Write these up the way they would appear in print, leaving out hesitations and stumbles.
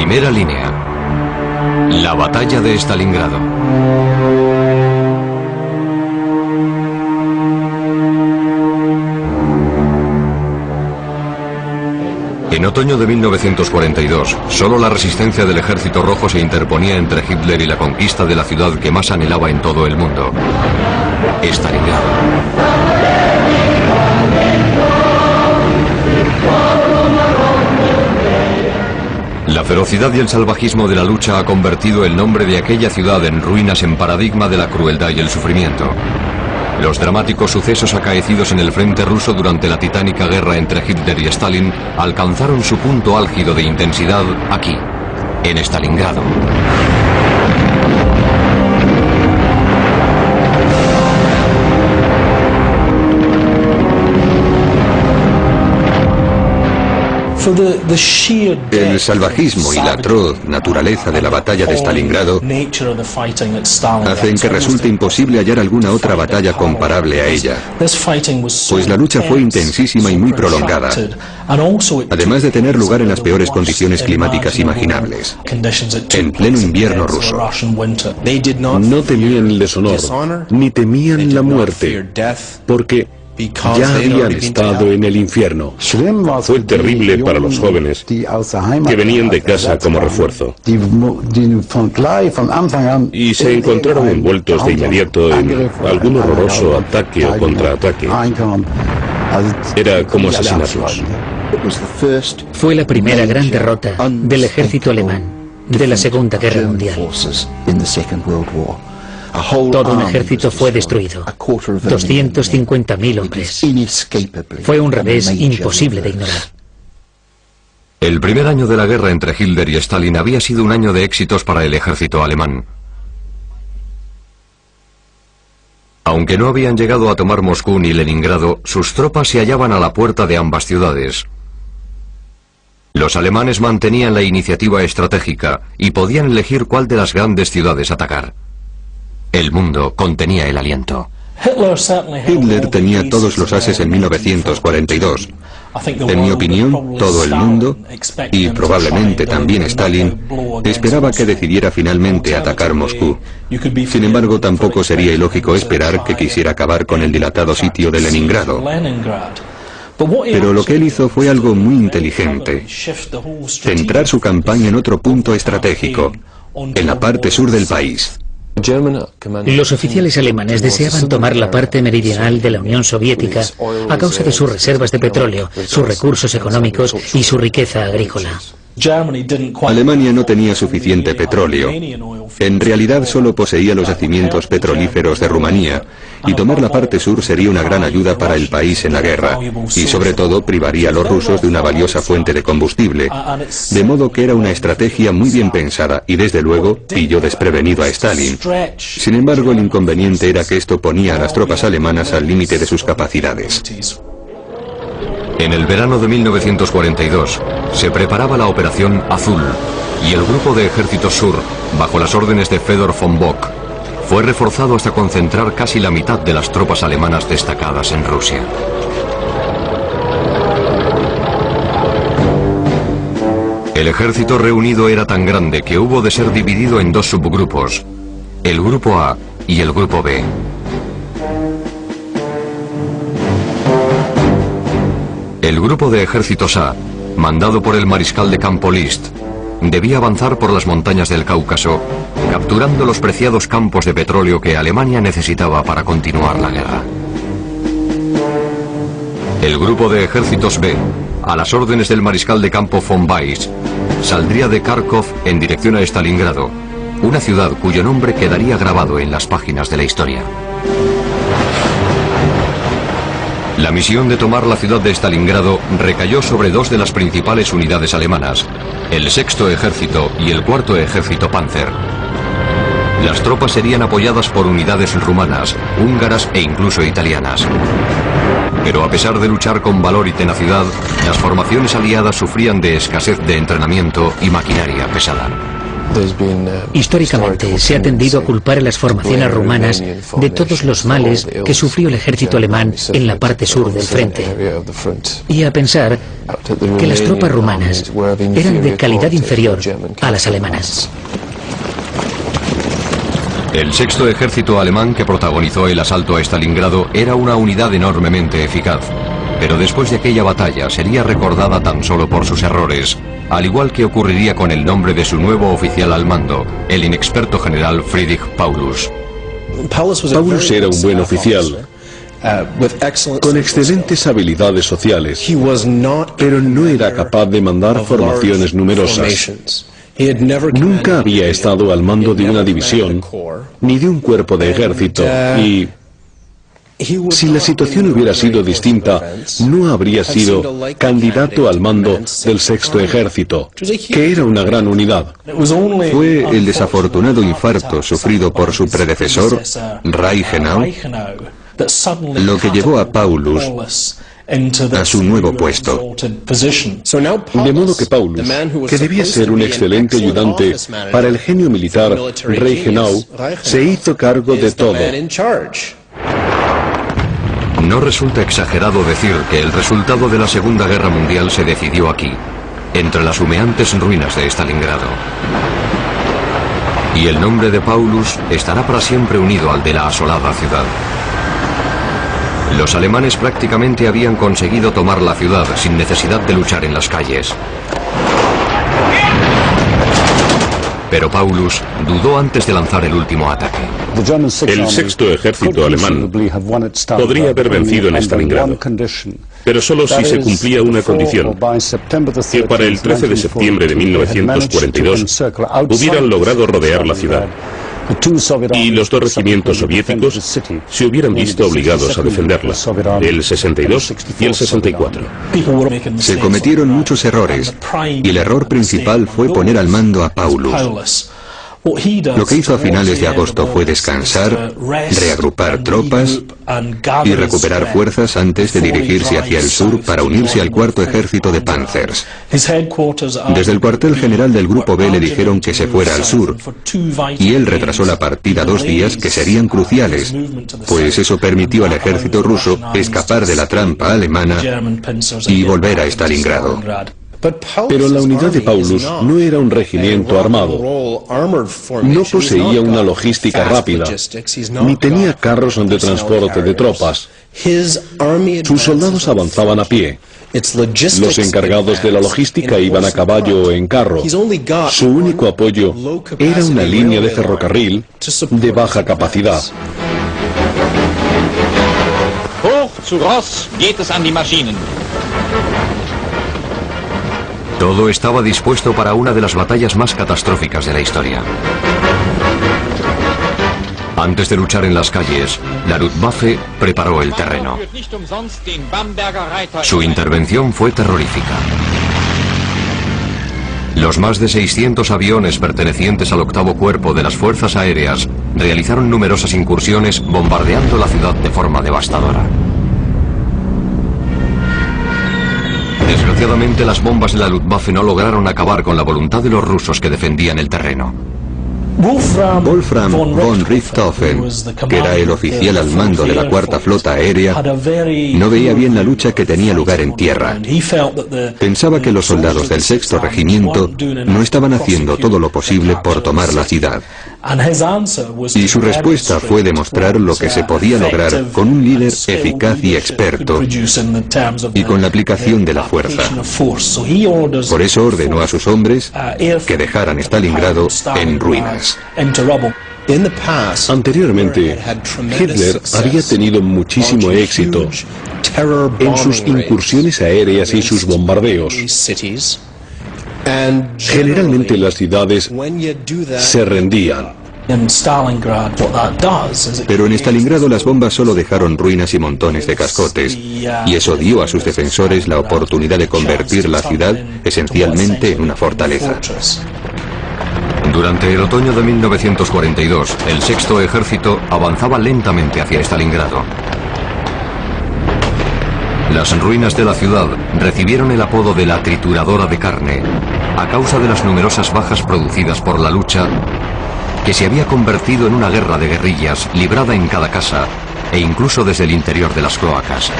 Primera línea. La batalla de Stalingrado. En otoño de 1942, solo la resistencia del Ejército Rojo se interponía entre Hitler y la conquista de la ciudad que más anhelaba en todo el mundo, Stalingrado. La ferocidad y el salvajismo de la lucha ha convertido el nombre de aquella ciudad en ruinas en paradigma de la crueldad y el sufrimiento. Los dramáticos sucesos acaecidos en el frente ruso durante la titánica guerra entre Hitler y Stalin alcanzaron su punto álgido de intensidad aquí, en Stalingrado. El salvajismo y la atroz naturaleza de la batalla de Stalingrado hacen que resulte imposible hallar alguna otra batalla comparable a ella, pues la lucha fue intensísima y muy prolongada, además de tener lugar en las peores condiciones climáticas imaginables, en pleno invierno ruso. No temían el deshonor, ni temían la muerte, porque ya habían estado en el infierno. Fue terrible para los jóvenes que venían de casa como refuerzo y se encontraron envueltos de inmediato en algún horroroso ataque o contraataque. Era como asesinarlos. Fue la primera gran derrota del ejército alemán de la Segunda Guerra Mundial. Todo un ejército fue destruido, 250.000 hombres. Fue un revés imposible de ignorar. El primer año de la guerra entre Hitler y Stalin había sido un año de éxitos para el ejército alemán. Aunque no habían llegado a tomar Moscú ni Leningrado, sus tropas se hallaban a la puerta de ambas ciudades. Los alemanes mantenían la iniciativa estratégica y podían elegir cuál de las grandes ciudades atacar. El mundo contenía el aliento. Hitler tenía todos los ases en 1942. En mi opinión, todo el mundo, y probablemente también Stalin, esperaba que decidiera finalmente atacar Moscú. Sin embargo, tampoco sería ilógico esperar que quisiera acabar con el dilatado sitio de Leningrado. Pero lo que él hizo fue algo muy inteligente: centrar su campaña en otro punto estratégico, en la parte sur del país. Los oficiales alemanes deseaban tomar la parte meridional de la Unión Soviética a causa de sus reservas de petróleo, sus recursos económicos y su riqueza agrícola. Alemania no tenía suficiente petróleo. En realidad solo poseía los yacimientos petrolíferos de Rumanía, y tomar la parte sur sería una gran ayuda para el país en la guerra, y sobre todo privaría a los rusos de una valiosa fuente de combustible, de modo que era una estrategia muy bien pensada y desde luego pilló desprevenido a Stalin. Sin embargo, el inconveniente era que esto ponía a las tropas alemanas al límite de sus capacidades. En el verano de 1942 se preparaba la Operación Azul y el Grupo de Ejércitos Sur, bajo las órdenes de Fedor von Bock, fue reforzado hasta concentrar casi la mitad de las tropas alemanas destacadas en Rusia. El ejército reunido era tan grande que hubo de ser dividido en dos subgrupos, el Grupo A y el Grupo B. El grupo de ejércitos A, mandado por el mariscal de campo List, debía avanzar por las montañas del Cáucaso, capturando los preciados campos de petróleo que Alemania necesitaba para continuar la guerra. El grupo de ejércitos B, a las órdenes del mariscal de campo von Weiss, saldría de Kharkov en dirección a Stalingrado, una ciudad cuyo nombre quedaría grabado en las páginas de la historia. La misión de tomar la ciudad de Stalingrado recayó sobre dos de las principales unidades alemanas, el Sexto Ejército y el Cuarto Ejército Panzer. Las tropas serían apoyadas por unidades rumanas, húngaras e incluso italianas. Pero a pesar de luchar con valor y tenacidad, las formaciones aliadas sufrían de escasez de entrenamiento y maquinaria pesada. Históricamente se ha tendido a culpar a las formaciones rumanas de todos los males que sufrió el ejército alemán en la parte sur del frente, y a pensar que las tropas rumanas eran de calidad inferior a las alemanas. El sexto ejército alemán que protagonizó el asalto a Stalingrado era una unidad enormemente eficaz, pero después de aquella batalla sería recordada tan solo por sus errores, al igual que ocurriría con el nombre de su nuevo oficial al mando, el inexperto general Friedrich Paulus. Paulus era un buen oficial, con excelentes habilidades sociales, pero no era capaz de mandar formaciones numerosas. Nunca había estado al mando de una división, ni de un cuerpo de ejército, y si la situación hubiera sido distinta, no habría sido candidato al mando del sexto ejército, que era una gran unidad. Fue el desafortunado infarto sufrido por su predecesor, Reichenau, lo que llevó a Paulus a su nuevo puesto. De modo que Paulus, que debía ser un excelente ayudante para el genio militar Reichenau, se hizo cargo de todo. No resulta exagerado decir que el resultado de la Segunda Guerra Mundial se decidió aquí, entre las humeantes ruinas de Stalingrado. Y el nombre de Paulus estará para siempre unido al de la asolada ciudad. Los alemanes prácticamente habían conseguido tomar la ciudad sin necesidad de luchar en las calles. Pero Paulus dudó antes de lanzar el último ataque. El sexto ejército alemán podría haber vencido en Stalingrado, pero solo si se cumplía una condición, que para el 13 de septiembre de 1942 hubieran logrado rodear la ciudad, y los dos regimientos soviéticos se hubieran visto obligados a defenderla, el 62 y el 64. Se cometieron muchos errores, y el error principal fue poner al mando a Paulus. Lo que hizo a finales de agosto fue descansar, reagrupar tropas y recuperar fuerzas antes de dirigirse hacia el sur para unirse al cuarto ejército de Panzers. Desde el cuartel general del Grupo B le dijeron que se fuera al sur, y él retrasó la partida 2 días que serían cruciales, pues eso permitió al ejército ruso escapar de la trampa alemana y volver a Stalingrado. Pero la unidad de Paulus no era un regimiento armado, no poseía una logística rápida, ni tenía carros de transporte de tropas. Sus soldados avanzaban a pie. Los encargados de la logística iban a caballo o en carro. Su único apoyo era una línea de ferrocarril de baja capacidad. Hoch zu Ross geht es an die Maschinen. Todo estaba dispuesto para una de las batallas más catastróficas de la historia. Antes de luchar en las calles, la Luftwaffe preparó el terreno. Su intervención fue terrorífica. Los más de 600 aviones pertenecientes al octavo cuerpo de las fuerzas aéreas realizaron numerosas incursiones bombardeando la ciudad de forma devastadora. Desgraciadamente, las bombas de la Luftwaffe no lograron acabar con la voluntad de los rusos que defendían el terreno. Wolfram von Richthofen, que era el oficial al mando de la cuarta flota aérea, no veía bien la lucha que tenía lugar en tierra. Pensaba que los soldados del sexto regimiento no estaban haciendo todo lo posible por tomar la ciudad. Y su respuesta fue demostrar lo que se podía lograr con un líder eficaz y experto y con la aplicación de la fuerza. Por eso ordenó a sus hombres que dejaran Stalingrado en ruinas. Anteriormente, Hitler había tenido muchísimo éxito en sus incursiones aéreas y sus bombardeos. Generalmente las ciudades se rendían. Pero en Stalingrado las bombas solo dejaron ruinas y montones de cascotes, y eso dio a sus defensores la oportunidad de convertir la ciudad esencialmente en una fortaleza. Durante el otoño de 1942, el sexto ejército avanzaba lentamente hacia Stalingrado. Las ruinas de la ciudad recibieron el apodo de la trituradora de carne, a causa de las numerosas bajas producidas por la lucha, que se había convertido en una guerra de guerrillas librada en cada casa e incluso desde el interior de las cloacas.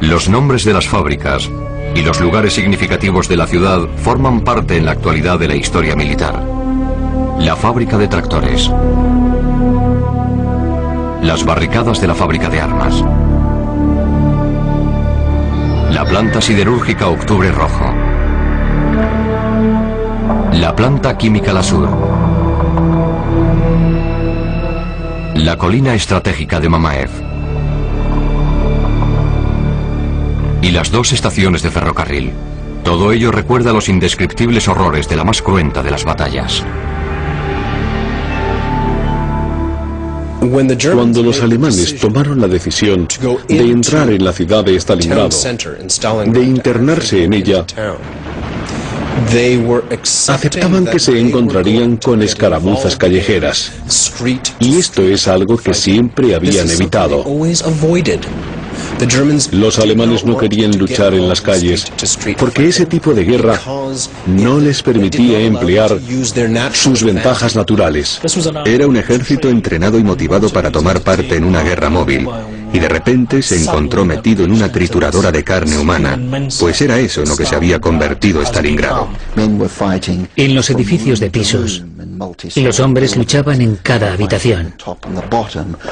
Los nombres de las fábricas y los lugares significativos de la ciudad forman parte en la actualidad de la historia militar. La fábrica de tractores, las barricadas de la fábrica de armas, la planta siderúrgica Octubre Rojo, la planta química La Sur, la colina estratégica de Mamaev y las 2 estaciones de ferrocarril. Todo ello recuerda los indescriptibles horrores de la más cruenta de las batallas. Cuando los alemanes tomaron la decisión de entrar en la ciudad de Stalingrado, de internarse en ella, aceptaban que se encontrarían con escaramuzas callejeras. Y esto es algo que siempre habían evitado. Los alemanes no querían luchar en las calles porque ese tipo de guerra no les permitía emplear sus ventajas naturales. Era un ejército entrenado y motivado para tomar parte en una guerra móvil, y de repente se encontró metido en una trituradora de carne humana, pues era eso en lo que se había convertido Stalingrado. En los edificios de pisos, los hombres luchaban en cada habitación.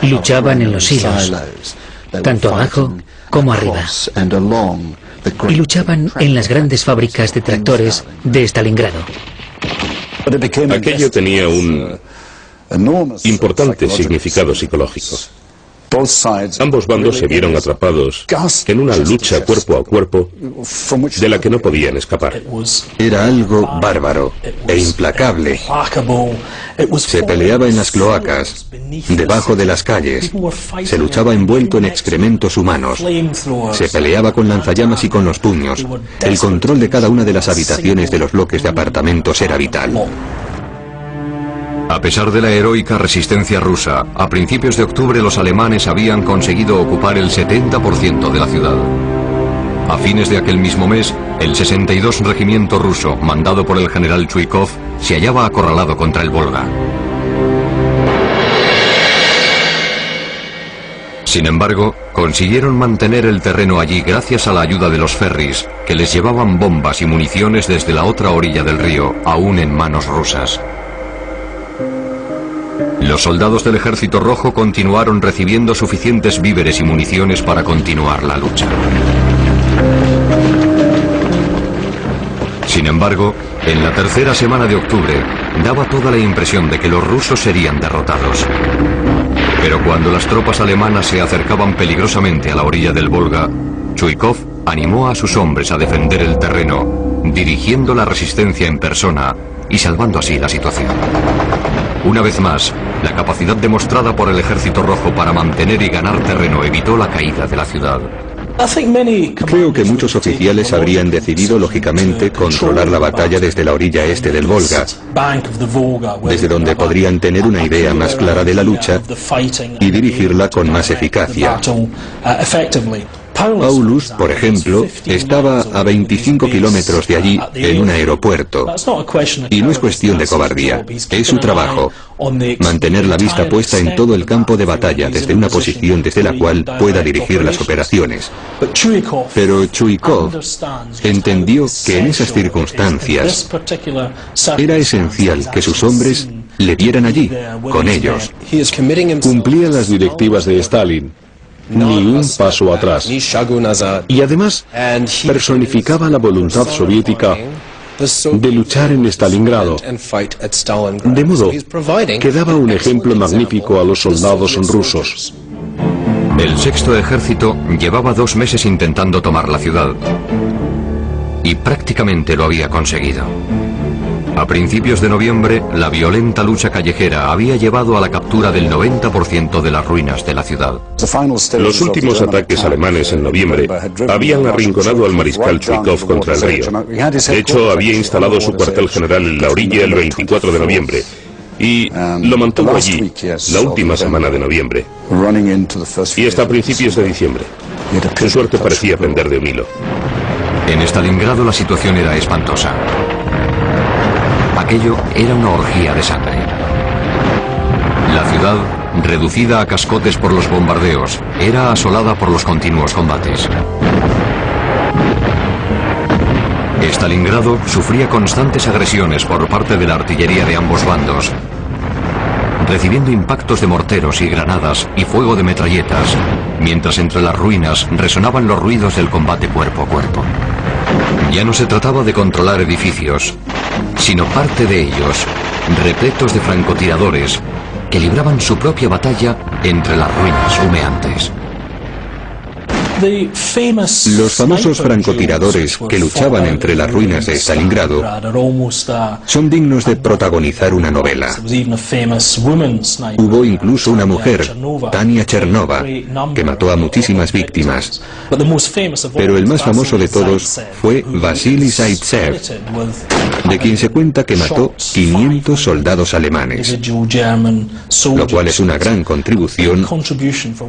Luchaban en los silos, tanto abajo como arriba. Y luchaban en las grandes fábricas de tractores de Stalingrado. Aquello tenía un importante significado psicológico. Ambos bandos se vieron atrapados en una lucha cuerpo a cuerpo de la que no podían escapar. Era algo bárbaro e implacable. Se peleaba en las cloacas, debajo de las calles, se luchaba envuelto en excrementos humanos, se peleaba con lanzallamas y con los puños. El control de cada una de las habitaciones de los bloques de apartamentos era vital. A pesar de la heroica resistencia rusa, a principios de octubre los alemanes habían conseguido ocupar el 70% de la ciudad. A fines de aquel mismo mes, el 62 Regimiento ruso, mandado por el general Chuikov, se hallaba acorralado contra el Volga. Sin embargo, consiguieron mantener el terreno allí gracias a la ayuda de los ferries, que les llevaban bombas y municiones desde la otra orilla del río, aún en manos rusas. Los soldados del Ejército Rojo continuaron recibiendo suficientes víveres y municiones para continuar la lucha. Sin embargo, en la tercera semana de octubre, daba toda la impresión de que los rusos serían derrotados. Pero cuando las tropas alemanas se acercaban peligrosamente a la orilla del Volga, Chuikov animó a sus hombres a defender el terreno, dirigiendo la resistencia en persona y salvando así la situación. Una vez más, la capacidad demostrada por el Ejército Rojo para mantener y ganar terreno evitó la caída de la ciudad. Creo que muchos oficiales habrían decidido, lógicamente, controlar la batalla desde la orilla este del Volga, desde donde podrían tener una idea más clara de la lucha y dirigirla con más eficacia. Paulus, por ejemplo, estaba a 25 kilómetros de allí en un aeropuerto. Y no es cuestión de cobardía, es su trabajo, mantener la vista puesta en todo el campo de batalla desde una posición desde la cual pueda dirigir las operaciones. Pero Chuikov entendió que en esas circunstancias era esencial que sus hombres le vieran allí, con ellos. Cumplía las directivas de Stalin. Ni un paso atrás. Y además personificaba la voluntad soviética de luchar en Stalingrado, de modo que daba un ejemplo magnífico a los soldados rusos. El sexto ejército llevaba 2 meses intentando tomar la ciudad y prácticamente lo había conseguido. A principios de noviembre, la violenta lucha callejera había llevado a la captura del 90% de las ruinas de la ciudad. Los últimos ataques alemanes en noviembre habían arrinconado al mariscal Chuikov contra el río. De hecho, había instalado su cuartel general en la orilla el 24 de noviembre y lo mantuvo allí la última semana de noviembre y hasta principios de diciembre. Su suerte parecía pender de un hilo. En Stalingrado la situación era espantosa. Aquello era una orgía de sangre. La ciudad, reducida a cascotes por los bombardeos, era asolada por los continuos combates. Stalingrado sufría constantes agresiones por parte de la artillería de ambos bandos, recibiendo impactos de morteros y granadas y fuego de metralletas, mientras entre las ruinas resonaban los ruidos del combate cuerpo a cuerpo. Ya no se trataba de controlar edificios, sino parte de ellos, repletos de francotiradores, que libraban su propia batalla entre las ruinas humeantes. Los famosos francotiradores que luchaban entre las ruinas de Stalingrado son dignos de protagonizar una novela. Hubo incluso una mujer, Tania Chernova, que mató a muchísimas víctimas. Pero el más famoso de todos fue Vasily Zaitsev, de quien se cuenta que mató 500 soldados alemanes, lo cual es una gran contribución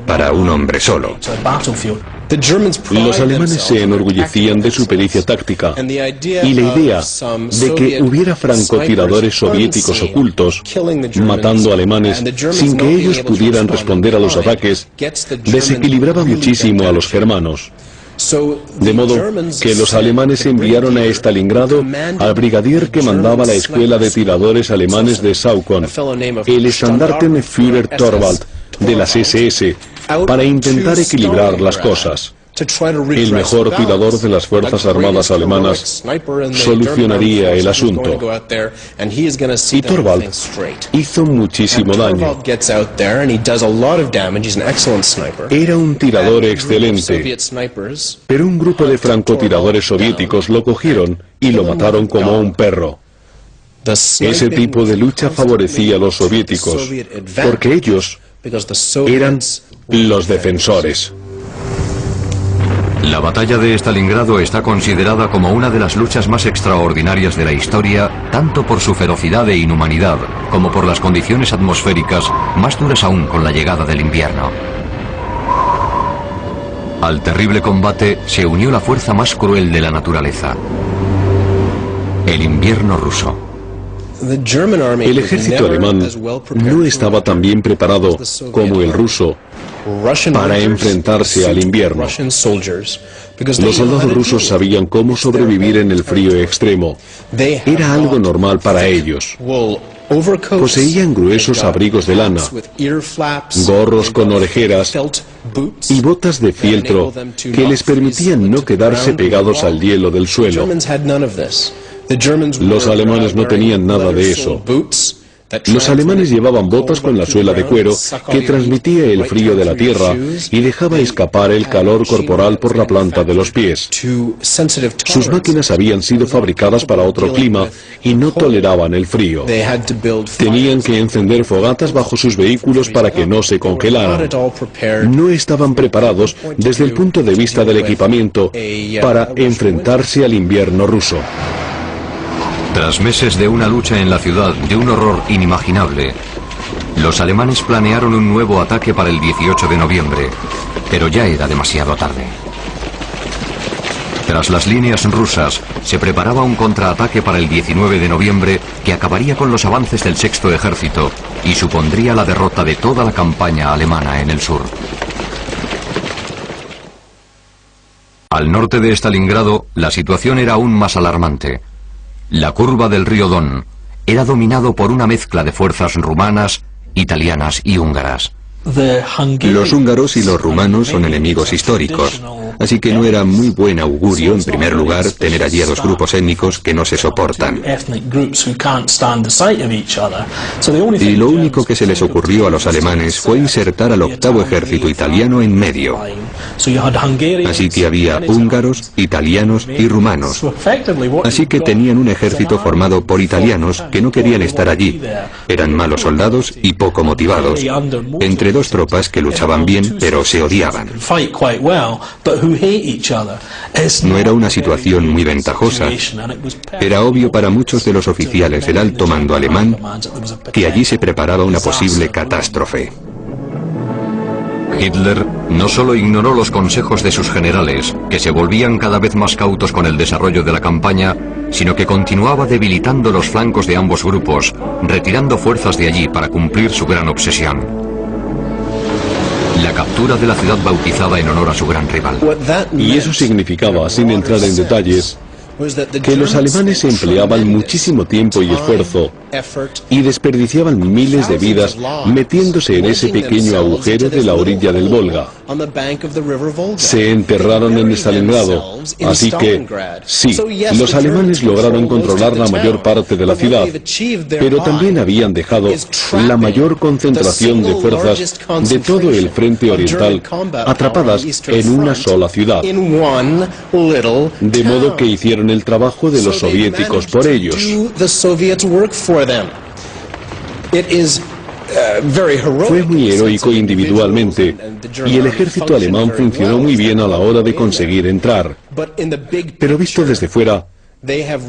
para un hombre solo. Los alemanes se enorgullecían de su pericia táctica y la idea de que hubiera francotiradores soviéticos ocultos matando alemanes sin que ellos pudieran responder a los ataques desequilibraba muchísimo a los germanos. De modo que los alemanes enviaron a Stalingrado al brigadier que mandaba la escuela de tiradores alemanes de Saucon, el Standartenführer Thorwald de las SS, para intentar equilibrar las cosas. El mejor tirador de las Fuerzas Armadas alemanas solucionaría el asunto. Y Thorwald hizo muchísimo daño. Era un tirador excelente, pero un grupo de francotiradores soviéticos lo cogieron y lo mataron como un perro. Ese tipo de lucha favorecía a los soviéticos, porque ellos eran los defensores. La batalla de Stalingrado está considerada como una de las luchas más extraordinarias de la historia, tanto por su ferocidad e inhumanidad, como por las condiciones atmosféricas, más duras aún con la llegada del invierno. Al terrible combate se unió la fuerza más cruel de la naturaleza: el invierno ruso. El ejército alemán no estaba tan bien preparado como el ruso para enfrentarse al invierno. Los soldados rusos sabían cómo sobrevivir en el frío extremo. Era algo normal para ellos. Poseían gruesos abrigos de lana, gorros con orejeras y botas de fieltro que les permitían no quedarse pegados al hielo del suelo. Los alemanes no tenían nada de eso. Los alemanes llevaban botas con la suela de cuero que transmitía el frío de la tierra y dejaba escapar el calor corporal por la planta de los pies. Sus máquinas habían sido fabricadas para otro clima y no toleraban el frío. Tenían que encender fogatas bajo sus vehículos para que no se congelaran. No estaban preparados desde el punto de vista del equipamiento para enfrentarse al invierno ruso. Tras meses de una lucha en la ciudad de un horror inimaginable, los alemanes planearon un nuevo ataque para el 18 de noviembre, pero ya era demasiado tarde. Tras las líneas rusas, se preparaba un contraataque para el 19 de noviembre que acabaría con los avances del Sexto Ejército y supondría la derrota de toda la campaña alemana en el sur. Al norte de Stalingrado, la situación era aún más alarmante. La curva del río Don era dominado por una mezcla de fuerzas rumanas, italianas y húngaras. Los húngaros y los rumanos son enemigos históricos, así que no era muy buen augurio, en primer lugar, tener allí a dos grupos étnicos que no se soportan. Y lo único que se les ocurrió a los alemanes fue insertar al octavo ejército italiano en medio. Así que había húngaros, italianos y rumanos. Así que tenían un ejército formado por italianos que no querían estar allí. Eran malos soldados y poco motivados, entre dos tropas que luchaban bien pero se odiaban. No era una situación muy ventajosa. Era obvio para muchos de los oficiales del alto mando alemán que allí se preparaba una posible catástrofe. Hitler no solo ignoró los consejos de sus generales, que se volvían cada vez más cautos con el desarrollo de la campaña, sino que continuaba debilitando los flancos de ambos grupos, retirando fuerzas de allí para cumplir su gran obsesión: la captura de la ciudad bautizada en honor a su gran rival. Y eso significaba, sin entrar en detalles, que los alemanes empleaban muchísimo tiempo y esfuerzo y desperdiciaban miles de vidas metiéndose en ese pequeño agujero de la orilla del Volga. Se enterraron en Stalingrado, así que sí, los alemanes lograron controlar la mayor parte de la ciudad, pero también habían dejado la mayor concentración de fuerzas de todo el frente oriental atrapadas en una sola ciudad, de modo que hicieron el trabajo de los soviéticos por ellos. Fue muy heroico individualmente, y el ejército alemán funcionó muy bien a la hora de conseguir entrar. Pero visto desde fuera,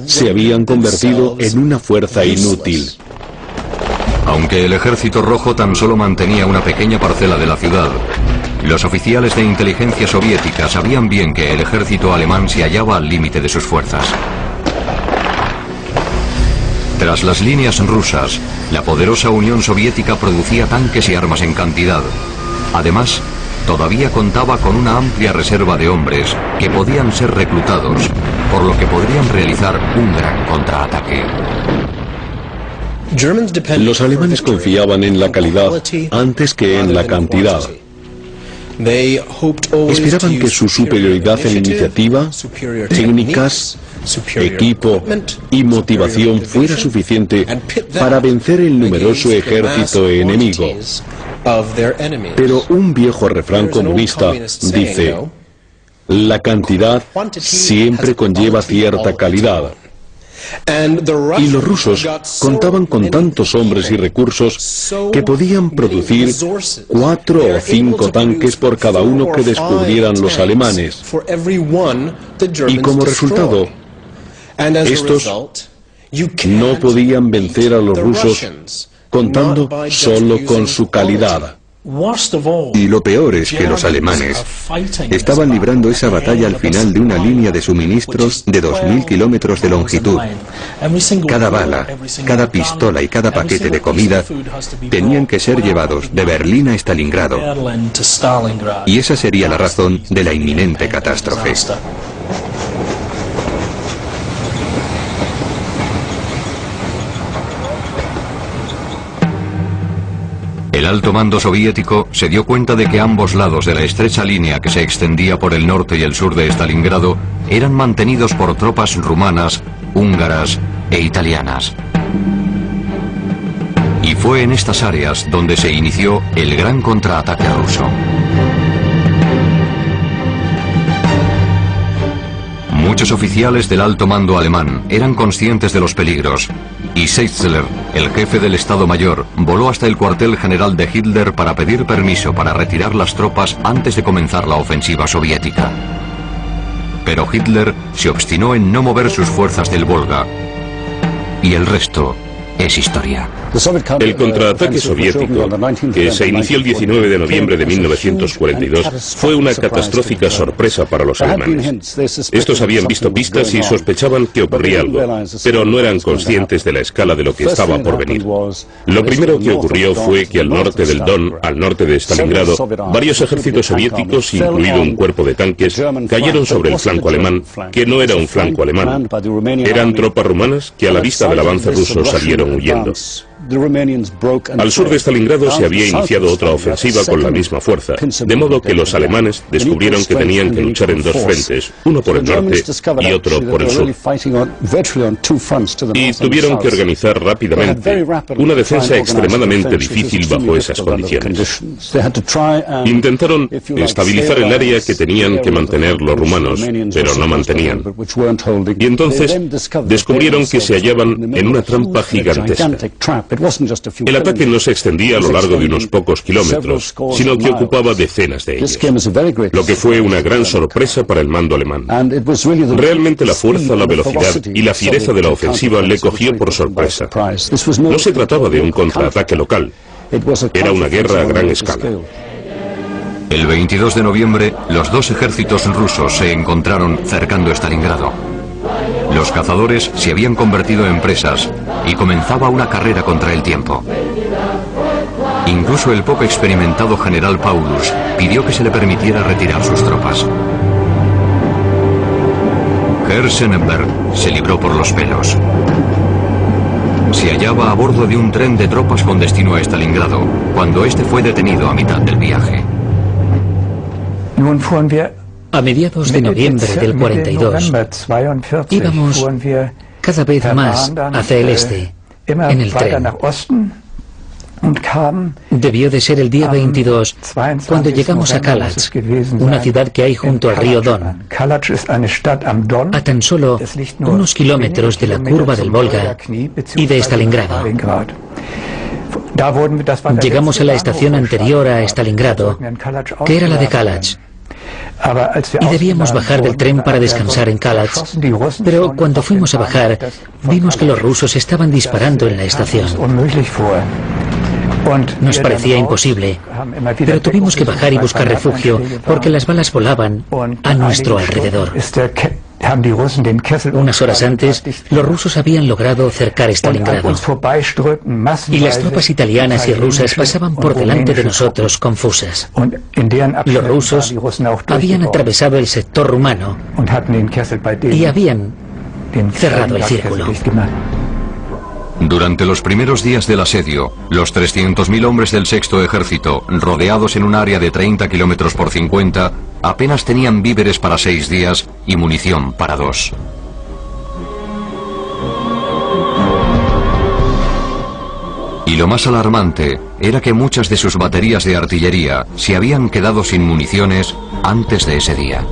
se habían convertido en una fuerza inútil. Aunque el ejército rojo tan solo mantenía una pequeña parcela de la ciudad, los oficiales de inteligencia soviética sabían bien que el ejército alemán se hallaba al límite de sus fuerzas. Tras las líneas rusas, la poderosa Unión Soviética producía tanques y armas en cantidad. Además, todavía contaba con una amplia reserva de hombres que podían ser reclutados, por lo que podrían realizar un gran contraataque. Los alemanes confiaban en la calidad antes que en la cantidad. Esperaban que su superioridad en iniciativa, técnicas, equipo y motivación fuera suficiente para vencer el numeroso ejército enemigo. Pero un viejo refrán comunista dice: la cantidad siempre conlleva cierta calidad. Y los rusos contaban con tantos hombres y recursos que podían producir 4 o 5 tanques por cada uno que descubrieran los alemanes. Y como resultado, estos no podían vencer a los rusos contando solo con su calidad. Y lo peor es que los alemanes estaban librando esa batalla al final de una línea de suministros de 2000 kilómetros de longitud. Cada bala, cada pistola y cada paquete de comida tenían que ser llevados de Berlín a Stalingrado. Y esa sería la razón de la inminente catástrofe. El alto mando soviético se dio cuenta de que ambos lados de la estrecha línea que se extendía por el norte y el sur de Stalingrado eran mantenidos por tropas rumanas, húngaras e italianas. Y fue en estas áreas donde se inició el gran contraataque ruso. Muchos oficiales del alto mando alemán eran conscientes de los peligros, y Seitzler, el jefe del Estado Mayor, voló hasta el cuartel general de Hitler para pedir permiso para retirar las tropas antes de comenzar la ofensiva soviética. Pero Hitler se obstinó en no mover sus fuerzas del Volga, y el resto es historia. El contraataque soviético, que se inició el 19 de noviembre de 1942, fue una catastrófica sorpresa para los alemanes. Estos habían visto pistas y sospechaban que ocurría algo, pero no eran conscientes de la escala de lo que estaba por venir. Lo primero que ocurrió fue que al norte del Don, al norte de Stalingrado, varios ejércitos soviéticos, incluido un cuerpo de tanques, cayeron sobre el flanco alemán, que no era un flanco alemán. Eran tropas rumanas que a la vista del avance ruso salieron huyendo. Al sur de Stalingrado se había iniciado otra ofensiva con la misma fuerza, de modo que los alemanes descubrieron que tenían que luchar en dos frentes, uno por el norte y otro por el sur. Y tuvieron que organizar rápidamente una defensa extremadamente difícil bajo esas condiciones. Intentaron estabilizar el área que tenían que mantener los rumanos, pero no mantenían. Y entonces descubrieron que se hallaban en una trampa gigantesca. El ataque no se extendía a lo largo de unos pocos kilómetros, sino que ocupaba decenas de ellos, lo que fue una gran sorpresa para el mando alemán. Realmente la fuerza, la velocidad y la fiereza de la ofensiva le cogió por sorpresa. No se trataba de un contraataque local, era una guerra a gran escala. El 22 de noviembre, los dos ejércitos rusos se encontraron cercando Stalingrado. Los cazadores se habían convertido en presas y comenzaba una carrera contra el tiempo. Incluso el poco experimentado general Paulus pidió que se le permitiera retirar sus tropas. Herr-Sennenberg se libró por los pelos. Se hallaba a bordo de un tren de tropas con destino a Stalingrado, cuando este fue detenido a mitad del viaje. A mediados de noviembre del 42, íbamos cada vez más hacia el este, en el tren. Debió de ser el día 22 cuando llegamos a Kalatz, una ciudad que hay junto al río Don, a tan solo unos kilómetros de la curva del Volga y de Stalingrado. Llegamos a la estación anterior a Stalingrado, que era la de Kalatz, y debíamos bajar del tren para descansar en Kalatz, pero cuando fuimos a bajar, vimos que los rusos estaban disparando en la estación. Nos parecía imposible, pero tuvimos que bajar y buscar refugio porque las balas volaban a nuestro alrededor. Unas horas antes, los rusos habían logrado cercar Stalingrado y las tropas italianas y rusas pasaban por delante de nosotros confusas. Los rusos habían atravesado el sector rumano y habían cerrado el círculo. Durante los primeros días del asedio, los 300.000 hombres del Sexto Ejército, rodeados en un área de 30 kilómetros por 50, apenas tenían víveres para 6 días y munición para 2. Y lo más alarmante era que muchas de sus baterías de artillería se habían quedado sin municiones antes de ese día.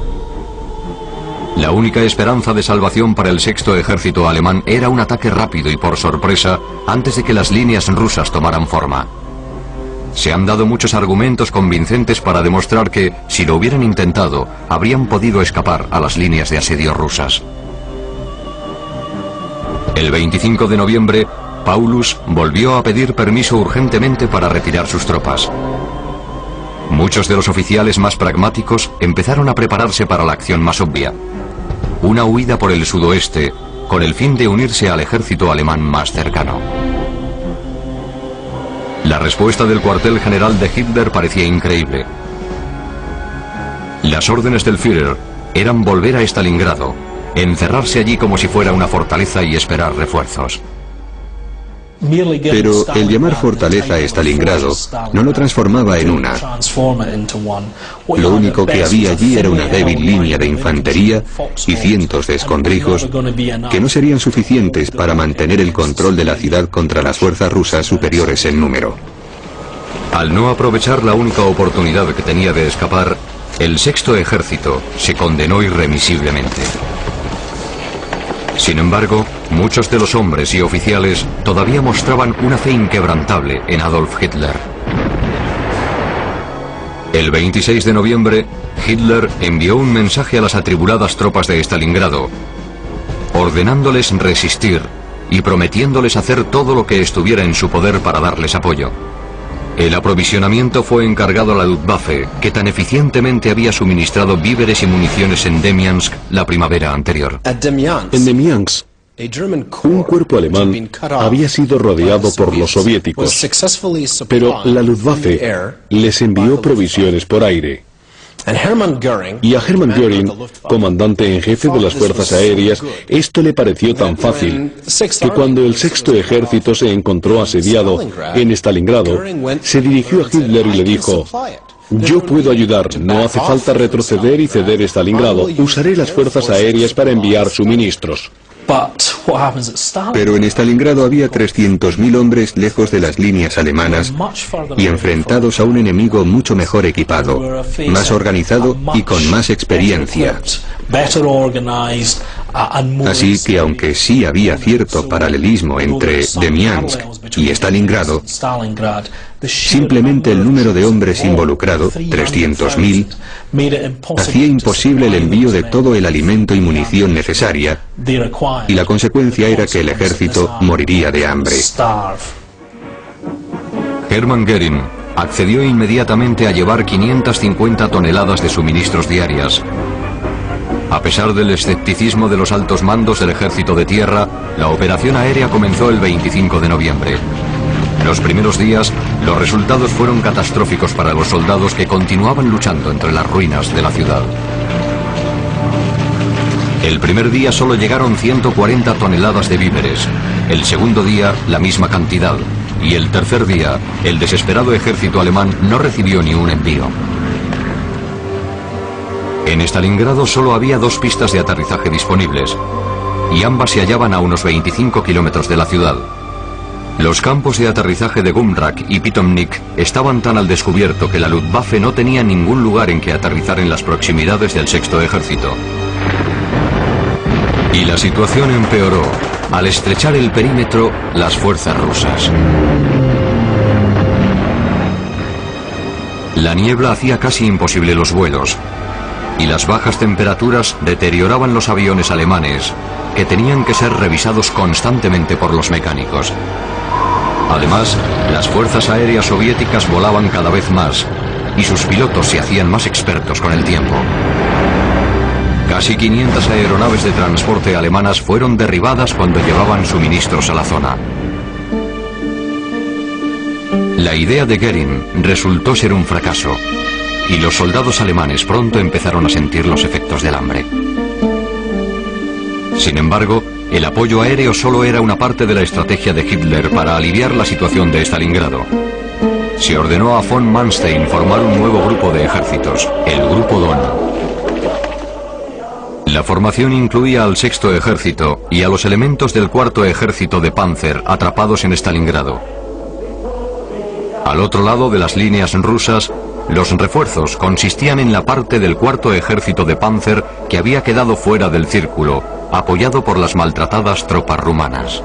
La única esperanza de salvación para el Sexto Ejército alemán era un ataque rápido y por sorpresa antes de que las líneas rusas tomaran forma. Se han dado muchos argumentos convincentes para demostrar que, si lo hubieran intentado, habrían podido escapar a las líneas de asedio rusas. El 25 de noviembre, Paulus volvió a pedir permiso urgentemente para retirar sus tropas. Muchos de los oficiales más pragmáticos empezaron a prepararse para la acción más obvia: una huida por el sudoeste, con el fin de unirse al ejército alemán más cercano. La respuesta del cuartel general de Hitler parecía increíble. Las órdenes del Führer eran volver a Stalingrado, encerrarse allí como si fuera una fortaleza y esperar refuerzos. Pero el llamar fortaleza a Stalingrado no lo transformaba en una. Lo único que había allí era una débil línea de infantería y cientos de escondrijos que no serían suficientes para mantener el control de la ciudad contra las fuerzas rusas superiores en número. Al no aprovechar la única oportunidad que tenía de escapar, el Sexto Ejército se condenó irremisiblemente. Sin embargo, muchos de los hombres y oficiales todavía mostraban una fe inquebrantable en Adolf Hitler. El 26 de noviembre, Hitler envió un mensaje a las atribuladas tropas de Stalingrado, ordenándoles resistir y prometiéndoles hacer todo lo que estuviera en su poder para darles apoyo. El aprovisionamiento fue encargado a la Luftwaffe, que tan eficientemente había suministrado víveres y municiones en Demyansk la primavera anterior. En Demyansk, un cuerpo alemán había sido rodeado por los soviéticos, pero la Luftwaffe les envió provisiones por aire. Y a Hermann Göring, comandante en jefe de las fuerzas aéreas, esto le pareció tan fácil que cuando el Sexto Ejército se encontró asediado en Stalingrado, se dirigió a Hitler y le dijo: yo puedo ayudar, no hace falta retroceder y ceder Stalingrado, usaré las fuerzas aéreas para enviar suministros. Pero en Stalingrado había 300.000 hombres lejos de las líneas alemanas y enfrentados a un enemigo mucho mejor equipado, más organizado y con más experiencia. Así que aunque sí había cierto paralelismo entre Demyansk y Stalingrado, simplemente el número de hombres involucrado, 300.000, hacía imposible el envío de todo el alimento y munición necesaria, y la consecuencia era que el ejército moriría de hambre. Hermann Göring accedió inmediatamente a llevar 550 toneladas de suministros diarias. A pesar del escepticismo de los altos mandos del ejército de tierra, la operación aérea comenzó el 25 de noviembre. Los primeros días, los resultados fueron catastróficos para los soldados que continuaban luchando entre las ruinas de la ciudad. El primer día solo llegaron 140 toneladas de víveres, el segundo día la misma cantidad, y el tercer día el desesperado ejército alemán no recibió ni un envío. En Stalingrado solo había 2 pistas de aterrizaje disponibles, y ambas se hallaban a unos 25 kilómetros de la ciudad. Los campos de aterrizaje de Gumrak y Pitomnik estaban tan al descubierto que la Luftwaffe no tenía ningún lugar en que aterrizar en las proximidades del Sexto Ejército. Y la situación empeoró al estrechar el perímetro las fuerzas rusas. La niebla hacía casi imposible los vuelos, y las bajas temperaturas deterioraban los aviones alemanes, que tenían que ser revisados constantemente por los mecánicos. Además, las fuerzas aéreas soviéticas volaban cada vez más, y sus pilotos se hacían más expertos con el tiempo. Casi 500 aeronaves de transporte alemanas fueron derribadas cuando llevaban suministros a la zona. La idea de Goering resultó ser un fracaso, y los soldados alemanes pronto empezaron a sentir los efectos del hambre. Sin embargo, el apoyo aéreo solo era una parte de la estrategia de Hitler para aliviar la situación de Stalingrado. Se ordenó a von Manstein formar un nuevo grupo de ejércitos, el Grupo Don. La formación incluía al Sexto Ejército y a los elementos del Cuarto Ejército de Panzer atrapados en Stalingrado. Al otro lado de las líneas rusas, los refuerzos consistían en la parte del Cuarto Ejército de Panzer que había quedado fuera del círculo, apoyado por las maltratadas tropas rumanas.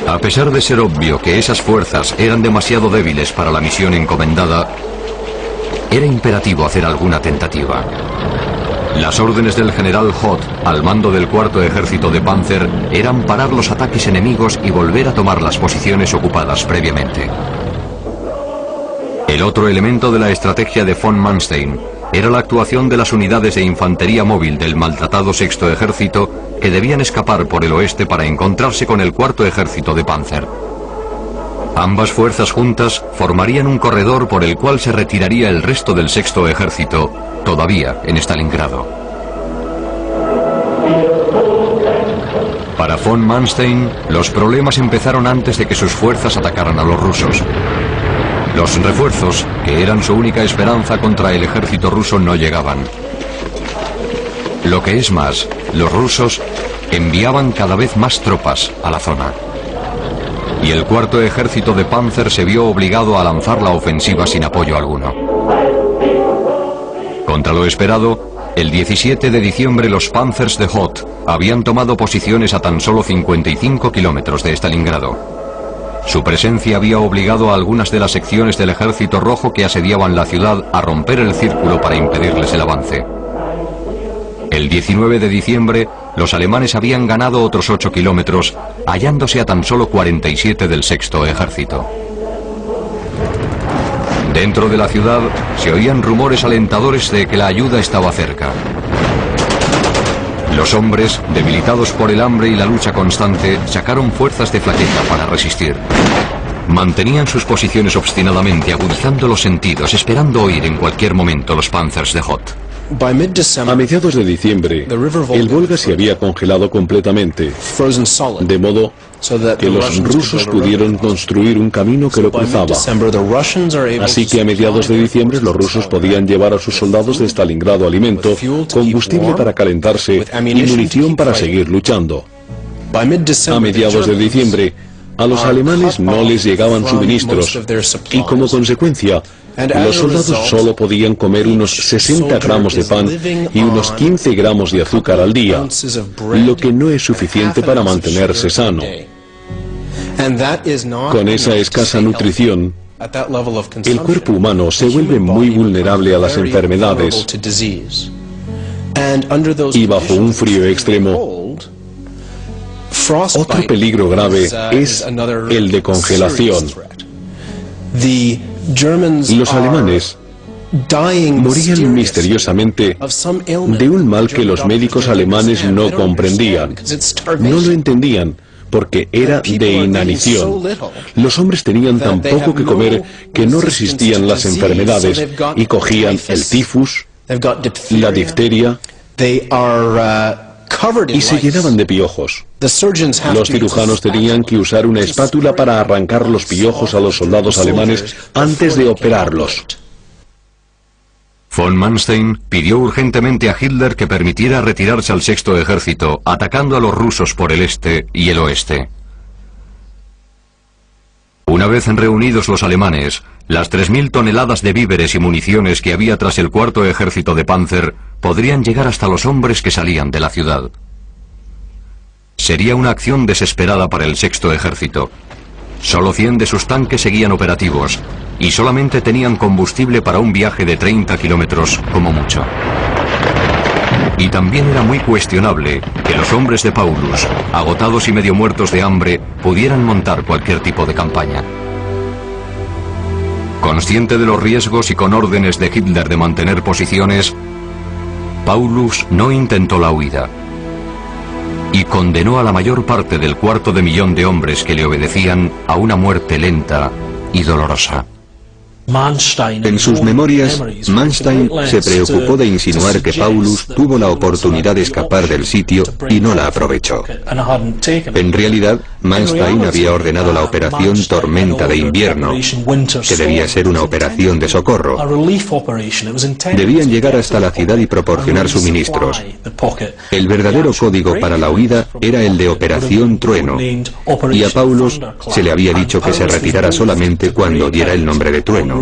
A pesar de ser obvio que esas fuerzas eran demasiado débiles para la misión encomendada, era imperativo hacer alguna tentativa. Las órdenes del general Hoth, al mando del Cuarto Ejército de Panzer, eran parar los ataques enemigos y volver a tomar las posiciones ocupadas previamente. El otro elemento de la estrategia de von Manstein era la actuación de las unidades de infantería móvil del maltratado Sexto Ejército que debían escapar por el oeste para encontrarse con el Cuarto Ejército de Panzer. Ambas fuerzas juntas formarían un corredor por el cual se retiraría el resto del Sexto Ejército, todavía en Stalingrado. Para von Manstein, los problemas empezaron antes de que sus fuerzas atacaran a los rusos. Los refuerzos, que eran su única esperanza contra el ejército ruso, no llegaban. Lo que es más, los rusos enviaban cada vez más tropas a la zona. Y el Cuarto Ejército de Panzer se vio obligado a lanzar la ofensiva sin apoyo alguno. Contra lo esperado, el 17 de diciembre los Panzers de Hoth habían tomado posiciones a tan solo 55 kilómetros de Stalingrado. Su presencia había obligado a algunas de las secciones del Ejército Rojo que asediaban la ciudad a romper el círculo para impedirles el avance. El 19 de diciembre, los alemanes habían ganado otros 8 kilómetros, hallándose a tan solo 47 del Sexto Ejército. Dentro de la ciudad se oían rumores alentadores de que la ayuda estaba cerca. Los hombres, debilitados por el hambre y la lucha constante, sacaron fuerzas de flaqueza para resistir. Mantenían sus posiciones obstinadamente, agudizando los sentidos, esperando oír en cualquier momento los Panzers de Hoth. A mediados de diciembre, el Volga se había congelado completamente, de modo que los rusos pudieron construir un camino que lo cruzaba. Así que a mediados de diciembre los rusos podían llevar a sus soldados de Stalingrado alimento, combustible para calentarse y munición para seguir luchando. A mediados de diciembre, a los alemanes no les llegaban suministros y como consecuencia, los soldados solo podían comer unos 60 gramos de pan y unos 15 gramos de azúcar al día, lo que no es suficiente para mantenerse sano. Con esa escasa nutrición, el cuerpo humano se vuelve muy vulnerable a las enfermedades y bajo un frío extremo, Otro peligro grave es el de congelación. Los alemanes morían misteriosamente de un mal que los médicos alemanes no comprendían. No lo entendían, porque era de inanición. Los hombres tenían tan poco que comer que no resistían las enfermedades y cogían el tifus, la difteria y se llenaban de piojos. Los cirujanos tenían que usar una espátula para arrancar los piojos a los soldados alemanes antes de operarlos. Von Manstein pidió urgentemente a Hitler que permitiera retirarse al Sexto Ejército, atacando a los rusos por el este y el oeste. Una vez reunidos los alemanes, las 3.000 toneladas de víveres y municiones que había tras el Cuarto Ejército de Panzer podrían llegar hasta los hombres que salían de la ciudad. Sería una acción desesperada para el Sexto Ejército. Solo 100 de sus tanques seguían operativos y solamente tenían combustible para un viaje de 30 kilómetros como mucho. Y también era muy cuestionable que los hombres de Paulus, agotados y medio muertos de hambre, pudieran montar cualquier tipo de campaña. Consciente de los riesgos y con órdenes de Hitler de mantener posiciones, Paulus no intentó la huida y condenó a la mayor parte del 250.000 de hombres que le obedecían a una muerte lenta y dolorosa. En sus memorias, Manstein se preocupó de insinuar que Paulus tuvo la oportunidad de escapar del sitio y no la aprovechó. En realidad, Manstein había ordenado la operación Tormenta de Invierno, que debía ser una operación de socorro. Debían llegar hasta la ciudad y proporcionar suministros. El verdadero código para la huida era el de Operación Trueno, y a Paulus se le había dicho que se retirara solamente cuando diera el nombre de Trueno.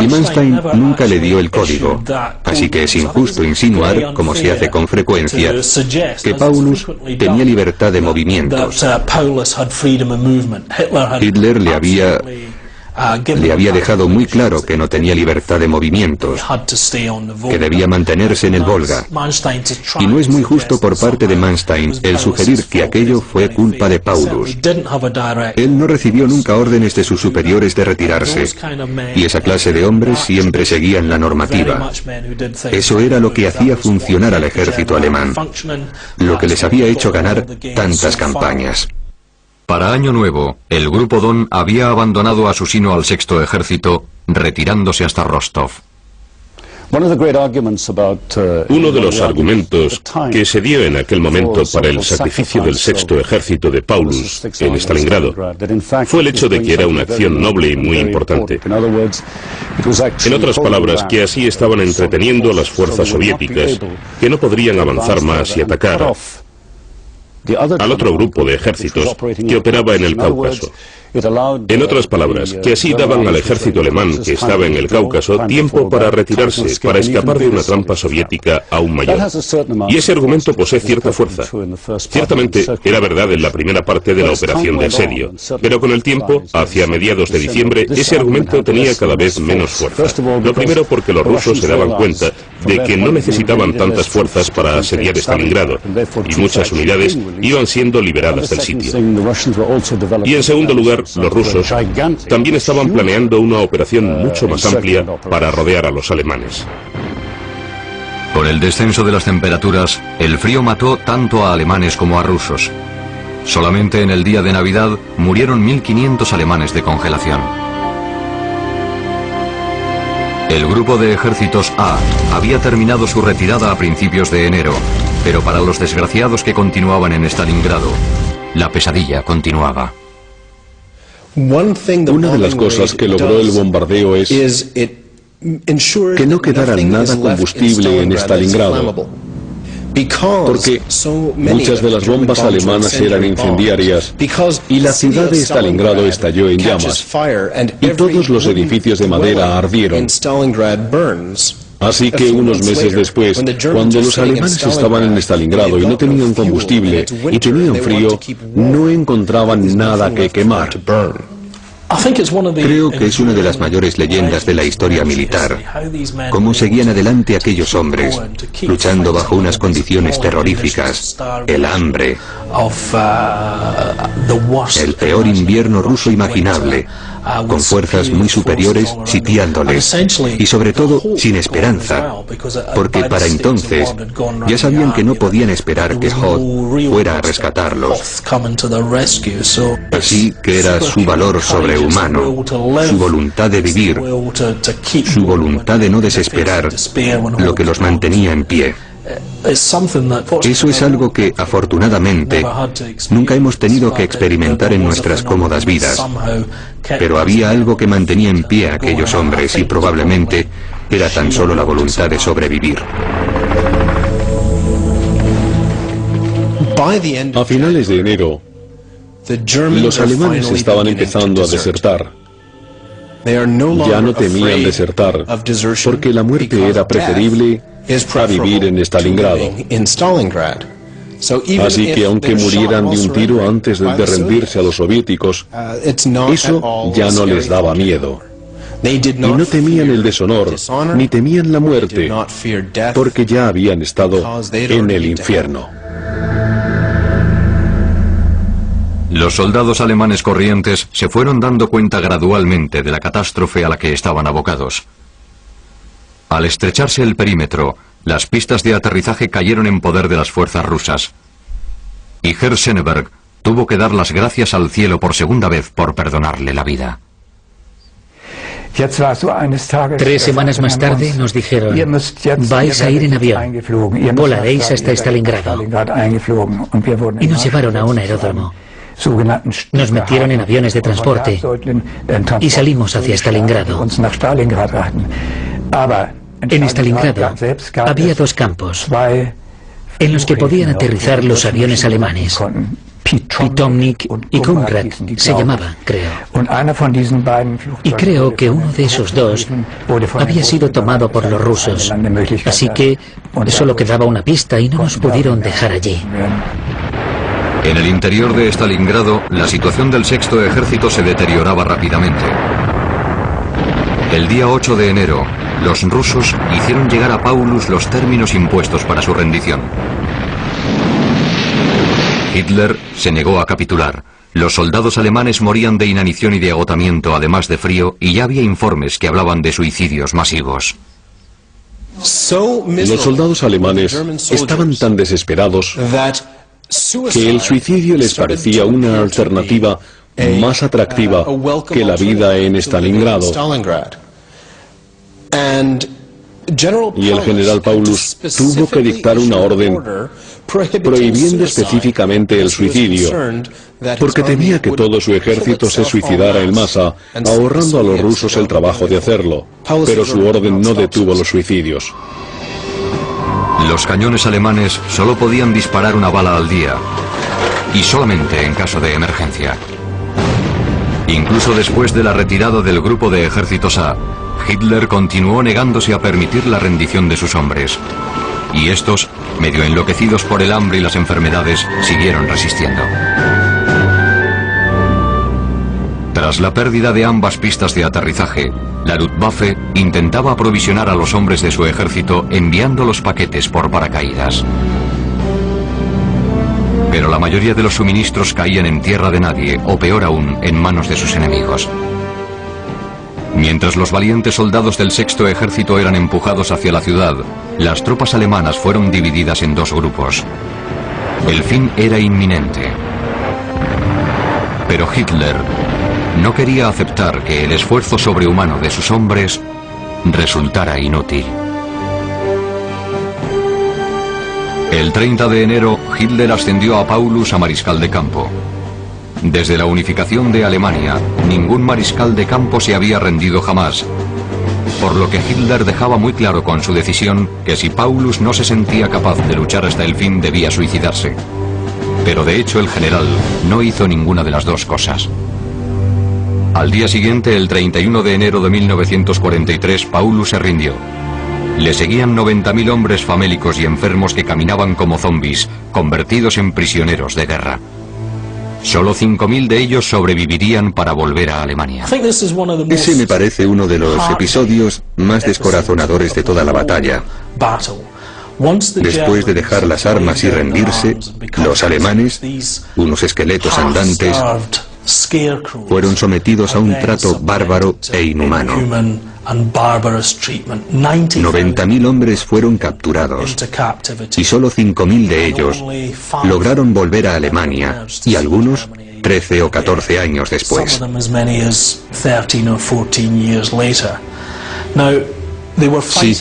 Y Manstein nunca le dio el código, así que es injusto insinuar, como se hace con frecuencia, que Paulus tenía libertad de movimientos. Hitler le había dejado muy claro que no tenía libertad de movimientos, que debía mantenerse en el Volga. Y no es muy justo por parte de Manstein el sugerir que aquello fue culpa de Paulus. Él no recibió nunca órdenes de sus superiores de retirarse, y esa clase de hombres siempre seguían la normativa. Eso era lo que hacía funcionar al ejército alemán, lo que les había hecho ganar tantas campañas. Para Año Nuevo, el Grupo Don había abandonado a su sino al Sexto Ejército, retirándose hasta Rostov. Uno de los argumentos que se dio en aquel momento para el sacrificio del Sexto Ejército de Paulus en Stalingrado fue el hecho de que era una acción noble y muy importante. En otras palabras, que así estaban entreteniendo a las fuerzas soviéticas, que no podrían avanzar más y atacar al otro grupo de ejércitos que operaba en el Cáucaso. En otras palabras, que así daban al ejército alemán que estaba en el Cáucaso tiempo para retirarse, para escapar de una trampa soviética aún mayor. Y ese argumento posee cierta fuerza. Ciertamente era verdad en la primera parte de la operación de asedio, pero con el tiempo, hacia mediados de diciembre, ese argumento tenía cada vez menos fuerza. Lo primero porque los rusos se daban cuenta de que no necesitaban tantas fuerzas para asediar Stalingrado, y muchas unidades iban siendo liberadas del sitio. Y en segundo lugar, los rusos también estaban planeando una operación mucho más amplia para rodear a los alemanes. Con el descenso de las temperaturas, el frío mató tanto a alemanes como a rusos. Solamente en el día de Navidad murieron 1.500 alemanes de congelación. El grupo de ejércitos A había terminado su retirada a principios de enero, pero para los desgraciados que continuaban en Stalingrado, la pesadilla continuaba. Una de las cosas que logró el bombardeo es que no quedara nada combustible en Stalingrado, porque muchas de las bombas alemanas eran incendiarias y la ciudad de Stalingrado estalló en llamas y todos los edificios de madera ardieron. Así que unos meses después, cuando los alemanes estaban en Stalingrado y no tenían combustible y tenían frío, no encontraban nada que quemar. Creo que es una de las mayores leyendas de la historia militar. Cómo seguían adelante aquellos hombres, luchando bajo unas condiciones terroríficas, el hambre, el peor invierno ruso imaginable, con fuerzas muy superiores sitiándoles, y sobre todo sin esperanza, porque para entonces ya sabían que no podían esperar que Hoth fuera a rescatarlos. Así que era su valor sobrehumano, su voluntad de vivir, su voluntad de no desesperar, lo que los mantenía en pie. Eso es algo que, afortunadamente, nunca hemos tenido que experimentar en nuestras cómodas vidas. Pero había algo que mantenía en pie a aquellos hombres y probablemente era tan solo la voluntad de sobrevivir. A finales de enero, los alemanes estaban empezando a desertar. Ya no temían desertar, porque la muerte era preferible a vivir en Stalingrado. Así que aunque murieran de un tiro antes de rendirse a los soviéticos, eso ya no les daba miedo. Y no temían el deshonor, ni temían la muerte, porque ya habían estado en el infierno. Los soldados alemanes corrientes se fueron dando cuenta gradualmente de la catástrofe a la que estaban abocados. Al estrecharse el perímetro, las pistas de aterrizaje cayeron en poder de las fuerzas rusas. Y Herr Schöneberg tuvo que dar las gracias al cielo por segunda vez por perdonarle la vida. 3 semanas más tarde nos dijeron: vais a ir en avión, volaréis hasta Stalingrado. Y nos llevaron a un aeródromo. Nos metieron en aviones de transporte y salimos hacia Stalingrado. En Stalingrado había 2 campos en los que podían aterrizar los aviones alemanes. Pitomnik y Konrad se llamaba, creo. Y creo que uno de esos 2 había sido tomado por los rusos. Así que solo quedaba una pista y no nos pudieron dejar allí. En el interior de Stalingrado, la situación del Sexto Ejército se deterioraba rápidamente. El día 8 de enero, los rusos hicieron llegar a Paulus los términos impuestos para su rendición. Hitler se negó a capitular. Los soldados alemanes morían de inanición y de agotamiento, además de frío, y ya había informes que hablaban de suicidios masivos. Los soldados alemanes estaban tan desesperados que el suicidio les parecía una alternativa más atractiva que la vida en Stalingrado. Y el general Paulus tuvo que dictar una orden prohibiendo específicamente el suicidio, porque temía que todo su ejército se suicidara en masa, ahorrando a los rusos el trabajo de hacerlo. Pero su orden no detuvo los suicidios. Los cañones alemanes solo podían disparar una bala al día, y solamente en caso de emergencia. Incluso después de la retirada del grupo de ejércitos A, Hitler continuó negándose a permitir la rendición de sus hombres. Y estos, medio enloquecidos por el hambre y las enfermedades, siguieron resistiendo. Tras la pérdida de ambas pistas de aterrizaje, la Luftwaffe intentaba aprovisionar a los hombres de su ejército enviando los paquetes por paracaídas. Pero la mayoría de los suministros caían en tierra de nadie, o peor aún, en manos de sus enemigos. Mientras los valientes soldados del Sexto Ejército eran empujados hacia la ciudad, las tropas alemanas fueron divididas en 2 grupos. El fin era inminente. Pero Hitler no quería aceptar que el esfuerzo sobrehumano de sus hombres resultara inútil. El 30 de enero, Hitler ascendió a Paulus a mariscal de campo. Desde la unificación de Alemania, ningún mariscal de campo se había rendido jamás, por lo que Hitler dejaba muy claro con su decisión que si Paulus no se sentía capaz de luchar hasta el fin, debía suicidarse. Pero de hecho el general no hizo ninguna de las 2 cosas. Al día siguiente, el 31 de enero de 1943, Paulus se rindió. Le seguían 90.000 hombres famélicos y enfermos que caminaban como zombis, convertidos en prisioneros de guerra. Solo 5.000 de ellos sobrevivirían para volver a Alemania. Ese me parece uno de los episodios más descorazonadores de toda la batalla. Después de dejar las armas y rendirse, los alemanes, unos esqueletos andantes, fueron sometidos a un trato bárbaro e inhumano. 90.000 hombres fueron capturados y solo 5.000 de ellos lograron volver a Alemania, y algunos 13 o 14 años después. Sí,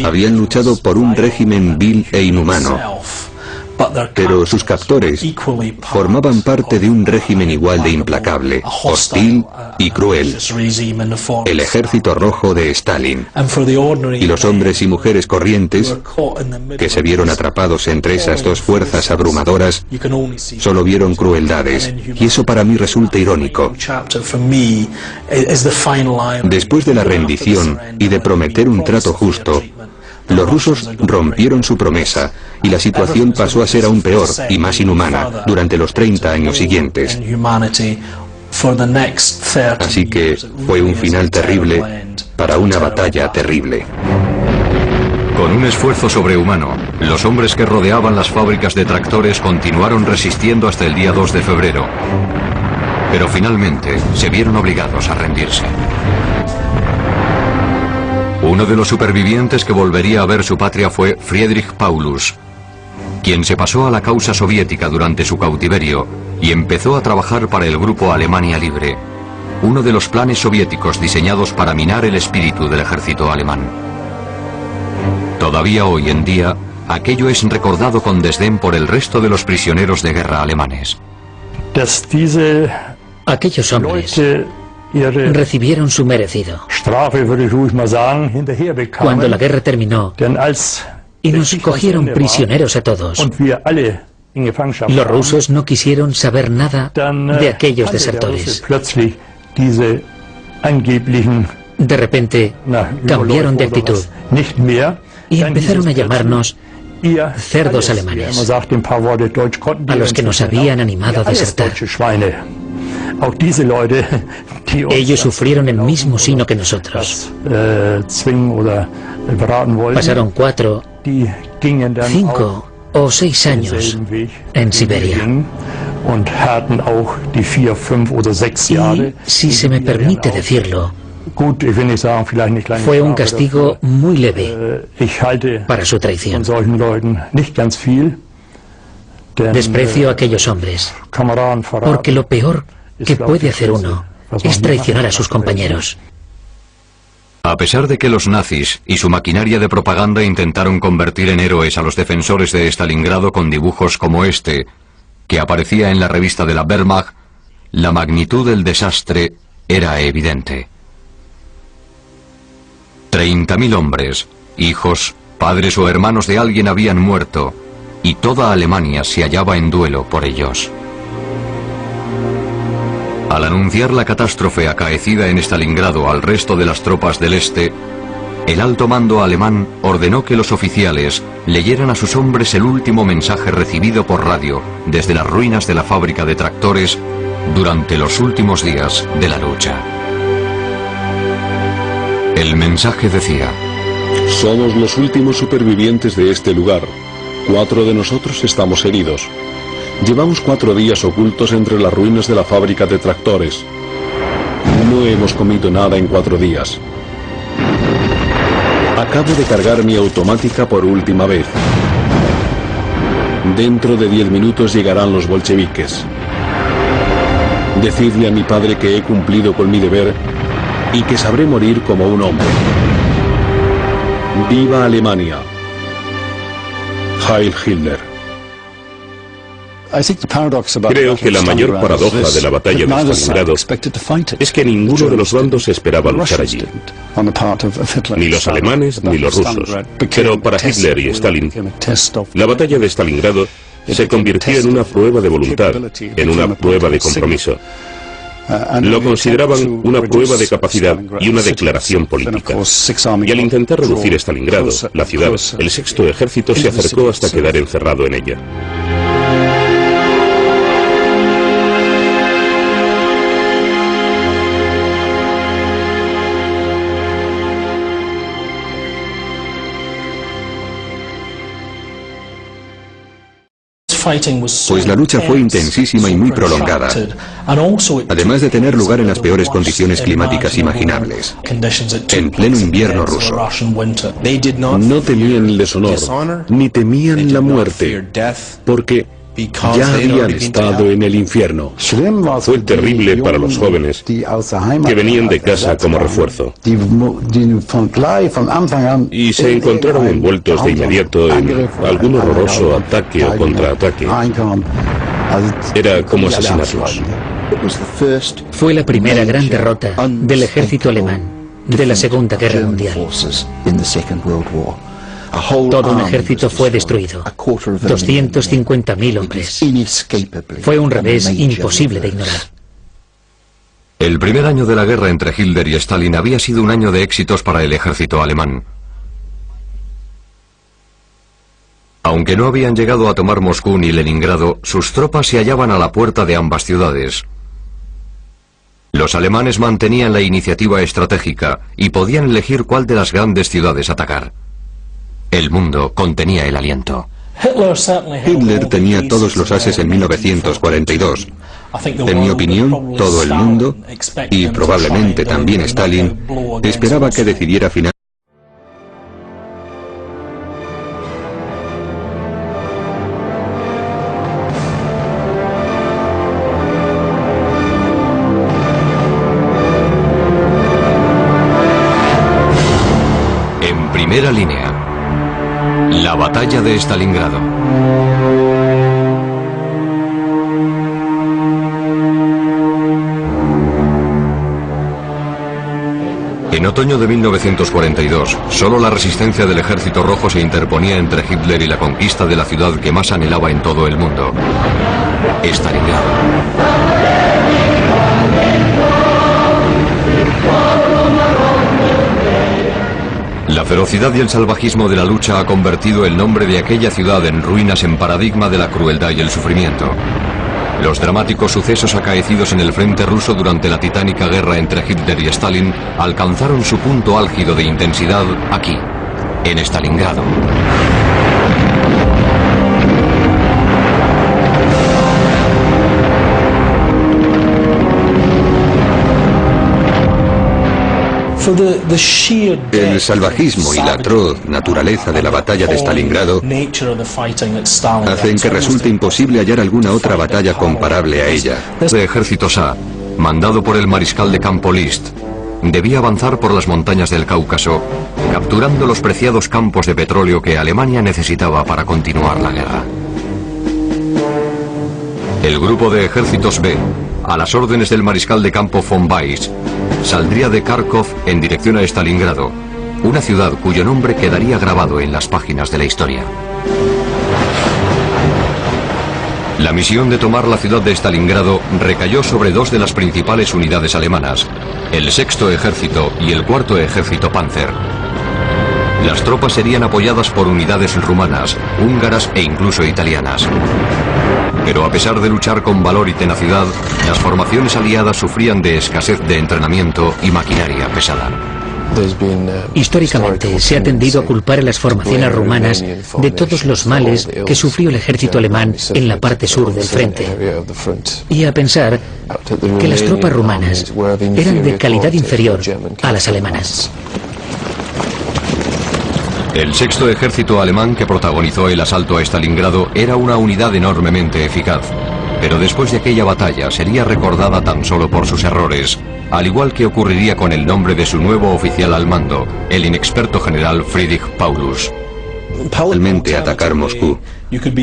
habían luchado por un régimen vil e inhumano, pero sus captores formaban parte de un régimen igual de implacable, hostil y cruel, el Ejército Rojo de Stalin. Y los hombres y mujeres corrientes, que se vieron atrapados entre esas dos fuerzas abrumadoras, solo vieron crueldades, y eso para mí resulta irónico. Después de la rendición y de prometer un trato justo, los rusos rompieron su promesa y la situación pasó a ser aún peor y más inhumana durante los 30 años siguientes. Así que fue un final terrible para una batalla terrible. Con un esfuerzo sobrehumano, los hombres que rodeaban las fábricas de tractores continuaron resistiendo hasta el día 2 de febrero. Pero finalmente se vieron obligados a rendirse. Uno de los supervivientes que volvería a ver su patria fue Friedrich Paulus, quien se pasó a la causa soviética durante su cautiverio y empezó a trabajar para el grupo Alemania Libre, uno de los planes soviéticos diseñados para minar el espíritu del ejército alemán. Todavía hoy en día, aquello es recordado con desdén por el resto de los prisioneros de guerra alemanes. Aquellos hombres recibieron su merecido. Cuando la guerra terminó y nos cogieron prisioneros a todos, los rusos no quisieron saber nada de aquellos desertores. De repente cambiaron de actitud y empezaron a llamarnos cerdos alemanes, a los que nos habían animado a desertar. Ellos sufrieron el mismo sino que nosotros. Pasaron 4, 5 o 6 años en Siberia. Y, si se me permite decirlo, fue un castigo muy leve para su traición. Desprecio a aquellos hombres, porque lo peor que puede hacer uno es traicionar a sus compañeros. A pesar de que los nazis y su maquinaria de propaganda intentaron convertir en héroes a los defensores de Stalingrado con dibujos como este, que aparecía en la revista de la Wehrmacht, la magnitud del desastre era evidente. 30.000 hombres, hijos, padres o hermanos de alguien habían muerto, y toda Alemania se hallaba en duelo por ellos. Al anunciar la catástrofe acaecida en Stalingrado al resto de las tropas del este, el alto mando alemán ordenó que los oficiales leyeran a sus hombres el último mensaje recibido por radio desde las ruinas de la fábrica de tractores durante los últimos días de la lucha. El mensaje decía: somos los últimos supervivientes de este lugar. 4 de nosotros estamos heridos. Llevamos 4 días ocultos entre las ruinas de la fábrica de tractores. No hemos comido nada en 4 días. Acabo de cargar mi automática por última vez. Dentro de 10 minutos llegarán los bolcheviques. Decidle a mi padre que he cumplido con mi deber y que sabré morir como un hombre. ¡Viva Alemania! Heil Hitler. Creo que la mayor paradoja de la batalla de Stalingrado es que ninguno de los bandos esperaba luchar allí. Ni los alemanes ni los rusos. Pero para Hitler y Stalin, la batalla de Stalingrado se convirtió en una prueba de voluntad, en una prueba de compromiso. Lo consideraban una prueba de capacidad y una declaración política. Y al intentar reducir Stalingrado, la ciudad, el sexto ejército se acercó hasta quedar encerrado en ella. pues la lucha fue intensísima y muy prolongada, además de tener lugar en las peores condiciones climáticas imaginables, en pleno invierno ruso. No temían el deshonor, ni temían la muerte, porque ya habían estado en el infierno. Fue terrible para los jóvenes que venían de casa como refuerzo y se encontraron envueltos de inmediato en algún horroroso ataque o contraataque. Era como asesinarlos. Fue la primera gran derrota del ejército alemán de la Segunda Guerra Mundial. Todo un ejército fue destruido, 250.000 hombres. Fue un revés imposible de ignorar. El primer año de la guerra entre Hitler y Stalin había sido un año de éxitos para el ejército alemán. Aunque no habían llegado a tomar Moscú ni Leningrado, sus tropas se hallaban a la puerta de ambas ciudades. Los alemanes mantenían la iniciativa estratégica y podían elegir cuál de las grandes ciudades atacar. El mundo contenía el aliento. Hitler tenía todos los ases en 1942. En mi opinión, todo el mundo, y probablemente también Stalin, esperaba que decidiera finalmente. En primera línea, la batalla de Stalingrado. En otoño de 1942, solo la resistencia del Ejército Rojo se interponía entre Hitler y la conquista de la ciudad que más anhelaba en todo el mundo, Stalingrado. La ferocidad y el salvajismo de la lucha ha convertido el nombre de aquella ciudad en ruinas en paradigma de la crueldad y el sufrimiento. Los dramáticos sucesos acaecidos en el frente ruso durante la titánica guerra entre Hitler y Stalin alcanzaron su punto álgido de intensidad aquí, en Stalingrado. El salvajismo y la atroz naturaleza de la batalla de Stalingrado hacen que resulte imposible hallar alguna otra batalla comparable a ella. El ejército SA, mandado por el mariscal de campo List, debía avanzar por las montañas del Cáucaso, capturando los preciados campos de petróleo que Alemania necesitaba para continuar la guerra. El grupo de ejércitos B, a las órdenes del mariscal de campo von Weiss, saldría de Kharkov en dirección a Stalingrado, una ciudad cuyo nombre quedaría grabado en las páginas de la historia. La misión de tomar la ciudad de Stalingrado recayó sobre dos de las principales unidades alemanas, el Sexto Ejército y el Cuarto Ejército Panzer. Las tropas serían apoyadas por unidades rumanas, húngaras e incluso italianas. Pero a pesar de luchar con valor y tenacidad, las formaciones aliadas sufrían de escasez de entrenamiento y maquinaria pesada. Históricamente se ha tendido a culpar a las formaciones rumanas de todos los males que sufrió el ejército alemán en la parte sur del frente, y a pensar que las tropas rumanas eran de calidad inferior a las alemanas. El Sexto Ejército alemán que protagonizó el asalto a Stalingrado era una unidad enormemente eficaz, pero después de aquella batalla sería recordada tan solo por sus errores, al igual que ocurriría con el nombre de su nuevo oficial al mando, el inexperto general Friedrich Paulus. Realmente atacar Moscú.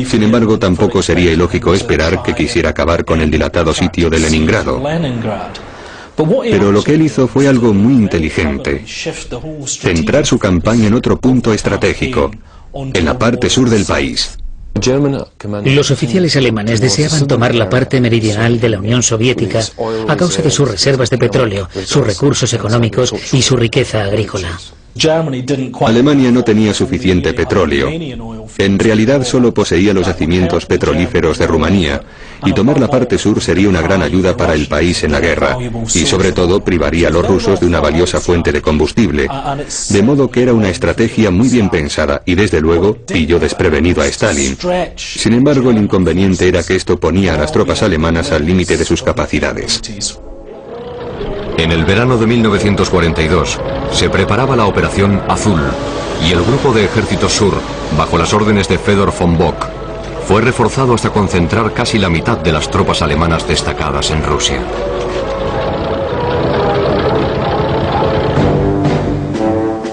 Sin embargo, tampoco sería ilógico esperar que quisiera acabar con el dilatado sitio de Leningrado. Pero lo que él hizo fue algo muy inteligente: centrar su campaña en otro punto estratégico, en la parte sur del país. Los oficiales alemanes deseaban tomar la parte meridional de la Unión Soviética a causa de sus reservas de petróleo, sus recursos económicos y su riqueza agrícola. Alemania no tenía suficiente petróleo. En realidad solo poseía los yacimientos petrolíferos de Rumanía, y tomar la parte sur sería una gran ayuda para el país en la guerra, y sobre todo privaría a los rusos de una valiosa fuente de combustible, de modo que era una estrategia muy bien pensada y desde luego pilló desprevenido a Stalin. Sin embargo, el inconveniente era que esto ponía a las tropas alemanas al límite de sus capacidades. En el verano de 1942 se preparaba la Operación Azul y el grupo de ejército sur, bajo las órdenes de Fedor von Bock, fue reforzado hasta concentrar casi la mitad de las tropas alemanas destacadas en Rusia.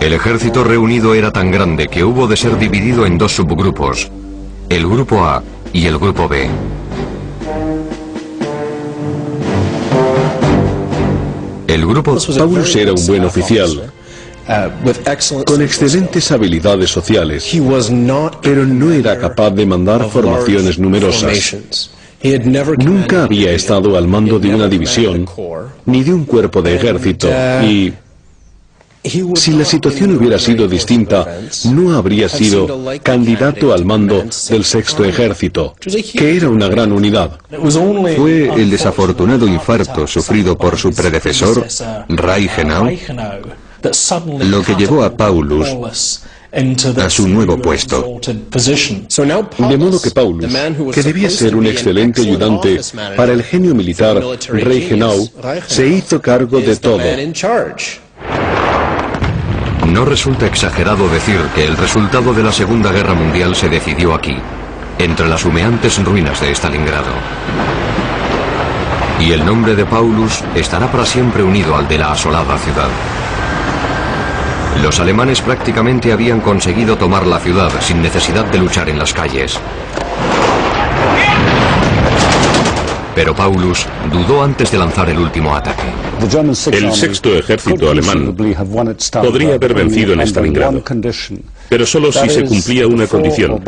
El ejército reunido era tan grande que hubo de ser dividido en dos subgrupos, el grupo A y el grupo B. El grupo... Paulus era un buen oficial, con excelentes habilidades sociales, pero no era capaz de mandar formaciones numerosas. Nunca había estado al mando de una división, ni de un cuerpo de ejército, y si la situación hubiera sido distinta, no habría sido candidato al mando del Sexto Ejército, que era una gran unidad. Fue el desafortunado infarto sufrido por su predecesor, Reichenau, lo que llevó a Paulus a su nuevo puesto. De modo que Paulus, que debía ser un excelente ayudante para el genio militar Reichenau, se hizo cargo de todo. No resulta exagerado decir que el resultado de la Segunda Guerra Mundial se decidió aquí, entre las humeantes ruinas de Stalingrado. Y el nombre de Paulus estará para siempre unido al de la asolada ciudad. Los alemanes prácticamente habían conseguido tomar la ciudad sin necesidad de luchar en las calles. Pero Paulus dudó antes de lanzar el último ataque. El Sexto Ejército alemán podría haber vencido en Stalingrado, pero solo si se cumplía una condición: